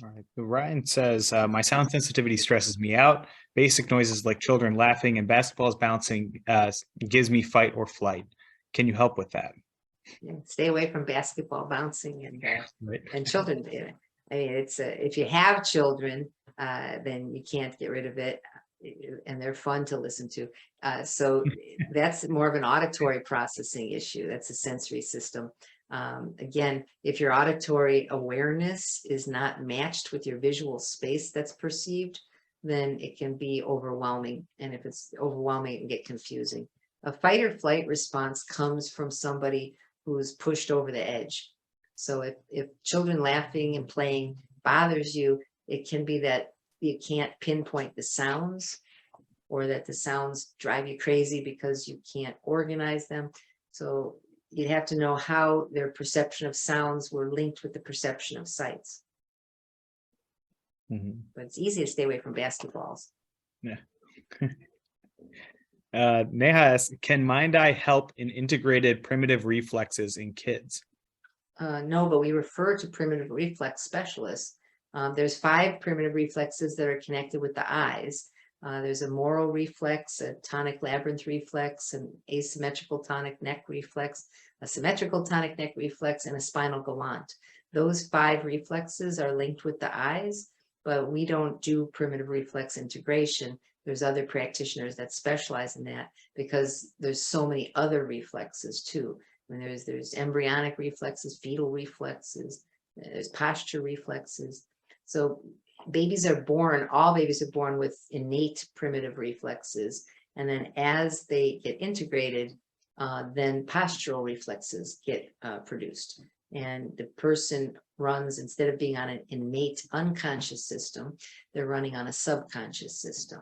All right. So Ryan says, my sound sensitivity stresses me out. Basic noises like children laughing and basketballs bouncing gives me fight or flight. Can you help with that? Yeah, stay away from basketball bouncing Right. and children. I mean, it's if you have children, then you can't get rid of it, and they're fun to listen to. So that's more of an auditory processing issue. That's a sensory system. Again, if your auditory awareness is not matched with your visual space that's perceived, then it can be overwhelming. And if it's overwhelming, it can get confusing. A fight or flight response comes from somebody who's pushed over the edge. So if children laughing and playing bothers you, it can be that you can't pinpoint the sounds, or that the sounds drive you crazy because you can't organize them. So you'd have to know how their perception of sounds were linked with the perception of sights. Mhm. But it's easy to stay away from basketballs. Yeah. Neha asks, can MindEye help in integrated primitive reflexes in kids? No, but we refer to primitive reflex specialists. There's 5 primitive reflexes that are connected with the eyes. There's a moral reflex, a tonic labyrinth reflex, an asymmetrical tonic neck reflex, a symmetrical tonic neck reflex, and a spinal galant. Those 5 reflexes are linked with the eyes, but we don't do primitive reflex integration. There's other practitioners that specialize in that, because there's so many other reflexes too. I mean, there's embryonic reflexes, fetal reflexes, there's posture reflexes. So babies are born, all babies are born with innate primitive reflexes. And then as they get integrated, then postural reflexes get produced. And the person runs, instead of being on an innate unconscious system, they're running on a subconscious system.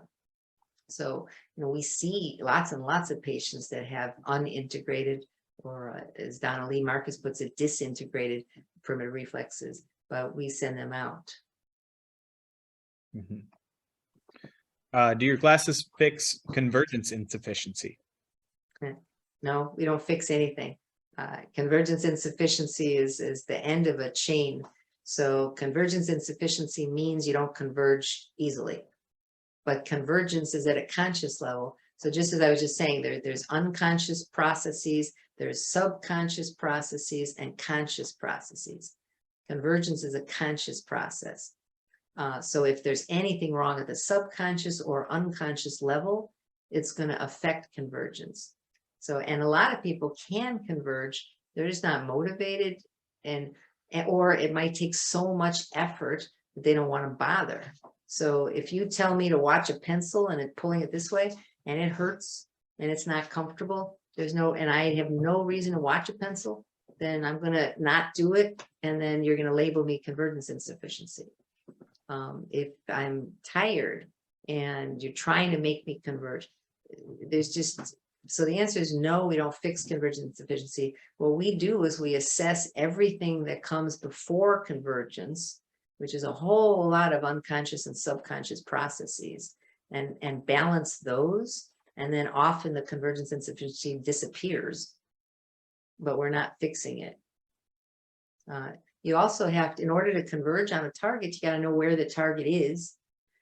So, you know, we see lots and lots of patients that have unintegrated, or as Donna Lee Marcus puts it, disintegrated primitive reflexes, but we send them out. Mhm. Do your glasses fix convergence insufficiency? No, we don't fix anything. Convergence insufficiency is the end of a chain. So convergence insufficiency means you don't converge easily, but convergence is at a conscious level. So just as I was just saying, there's unconscious processes, there's subconscious processes, and conscious processes. Convergence is a conscious process. So if there's anything wrong at the subconscious or unconscious level, it's going to affect convergence. So, and a lot of people can converge, they're just not motivated, or it might take so much effort that they don't want to bother. So if you tell me to watch a pencil and pulling it this way, and it hurts and it's not comfortable, and I have no reason to watch a pencil, then I'm going to not do it. And then you're going to label me convergence insufficiency. If I'm tired and you're trying to make me converge, so the answer is no, we don't fix convergence insufficiency. What we do is we assess everything that comes before convergence, which is a whole lot of unconscious and subconscious processes, and balance those. And then often the convergence insufficiency disappears, but we're not fixing it. You also have to, in order to converge on a target, you got to know where the target is.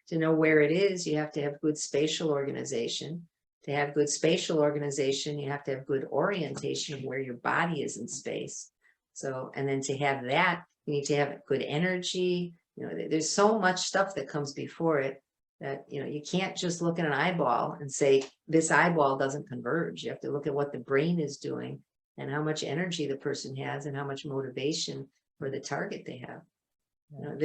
To know where it is, you have to have good spatial organization. To have good spatial organization, you have to have good orientation of where your body is in space. So, and then to have that, you need to have good energy. You know, there's so much stuff that comes before it that, you know, you can't just look at an eyeball and say, this eyeball doesn't converge. You have to look at what the brain is doing and how much energy the person has and how much motivation for the target they have. You know,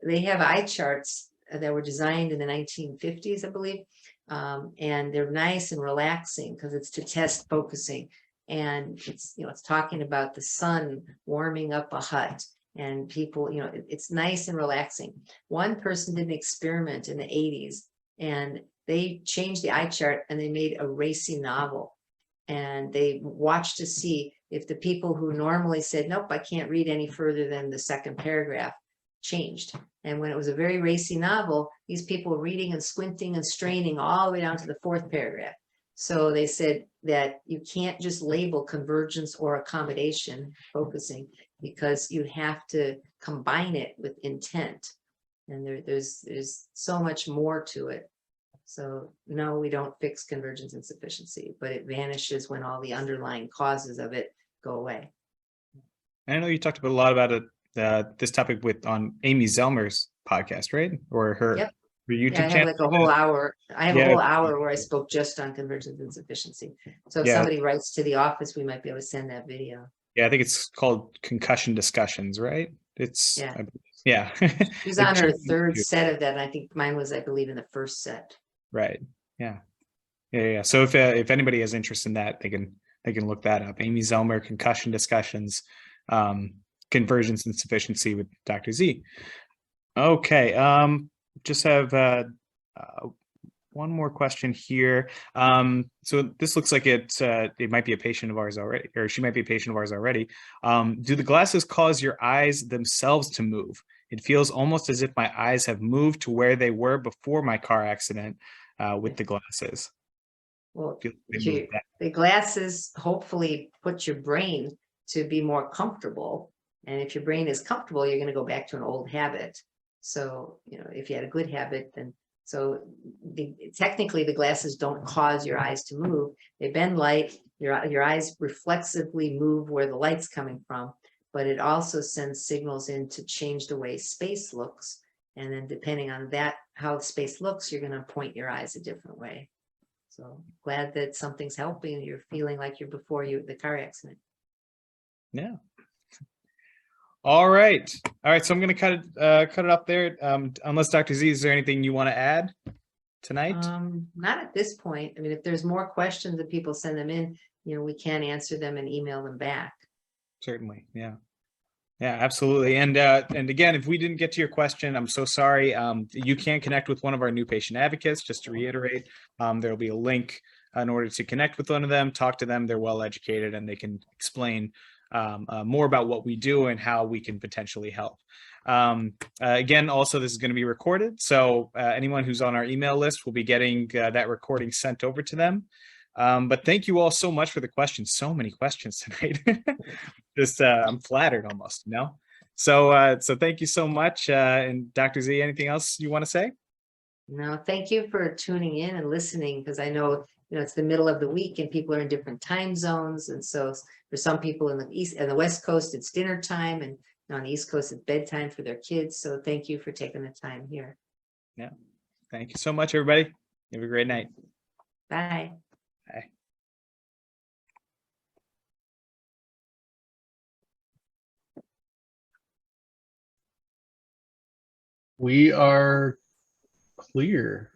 they have eye charts that were designed in the 1950s, I believe. And they're nice and relaxing because it's to test focusing. And it's talking about the sun warming up a hut, and people, it's nice and relaxing. One person did an experiment in the 80s, and they changed the eye chart and they made a racy novel. And they watched to see if the people who normally said, nope, I can't read any further than the second paragraph, changed. And when it was a very racy novel, these people were reading and squinting and straining all the way down to the fourth paragraph. So they said that you can't just label convergence or accommodation focusing, because you have to combine it with intent. And there's so much more to it. So no, we don't fix convergence insufficiency, but it vanishes when all the underlying causes of it go away. I know you talked about a lot about it, this topic on Amy Zellmer's podcast, right? Or her, Yep. her YouTube Yeah, I have channel. like a whole hour. I have Yeah. a whole hour where I spoke just on convergence insufficiency. So if Yeah. somebody writes to the office, we might be able to send that video. Yeah, I think it's called Concussion Discussions, right? It's Yeah. yeah. She was on her third set of that, and I think mine was, I believe, in the first set. Right. Yeah. Yeah. So if anybody has interest in that, they can look that up. Amy Zellmer, Concussion Discussions, Convergence Insufficiency with Dr. Z. Okay. Just have one more question here. So this looks like it might be a patient of ours already, or she might be a patient of ours already. Do the glasses cause your eyes themselves to move? It feels almost as if my eyes have moved to where they were before my car accident with the glasses. Well, the glasses hopefully put your brain to be more comfortable. And if your brain is comfortable, you're going to go back to an old habit. So, if you had a good habit, then technically the glasses don't cause your eyes to move. They bend light, your eyes reflexively move where the light's coming from, but it also sends signals in to change the way space looks. And then depending on that, how space looks, you're going to point your eyes a different way. So glad that something's helping. You're feeling like you're before the car accident. Yeah. All right. So I'm going to cut it up there. Unless Dr. Z, is there anything you want to add tonight? Not at this point. I mean, if there's more questions that people send them in, we can answer them and email them back. Certainly. Yeah. Yeah, absolutely. And again, if we didn't get to your question, I'm so sorry. You can connect with one of our new patient advocates. Just to reiterate, there'll be a link in order to connect with one of them, talk to them. They're well educated and they can explain more about what we do and how we can potentially help. Again, also, this is going to be recorded. So anyone who's on our email list will be getting that recording sent over to them. But thank you all so much for the questions. So many questions tonight. Just I'm flattered almost, So thank you so much. And Dr. Z, anything else you want to say? No, thank you for tuning in and listening, because I know it's the middle of the week and people are in different time zones, and so for some people in the East and the West Coast it's dinner time, and on the East Coast it's bedtime for their kids. So thank you for taking the time here. Yeah, thank you so much, everybody. Have a great night. Bye. Bye. We are clear.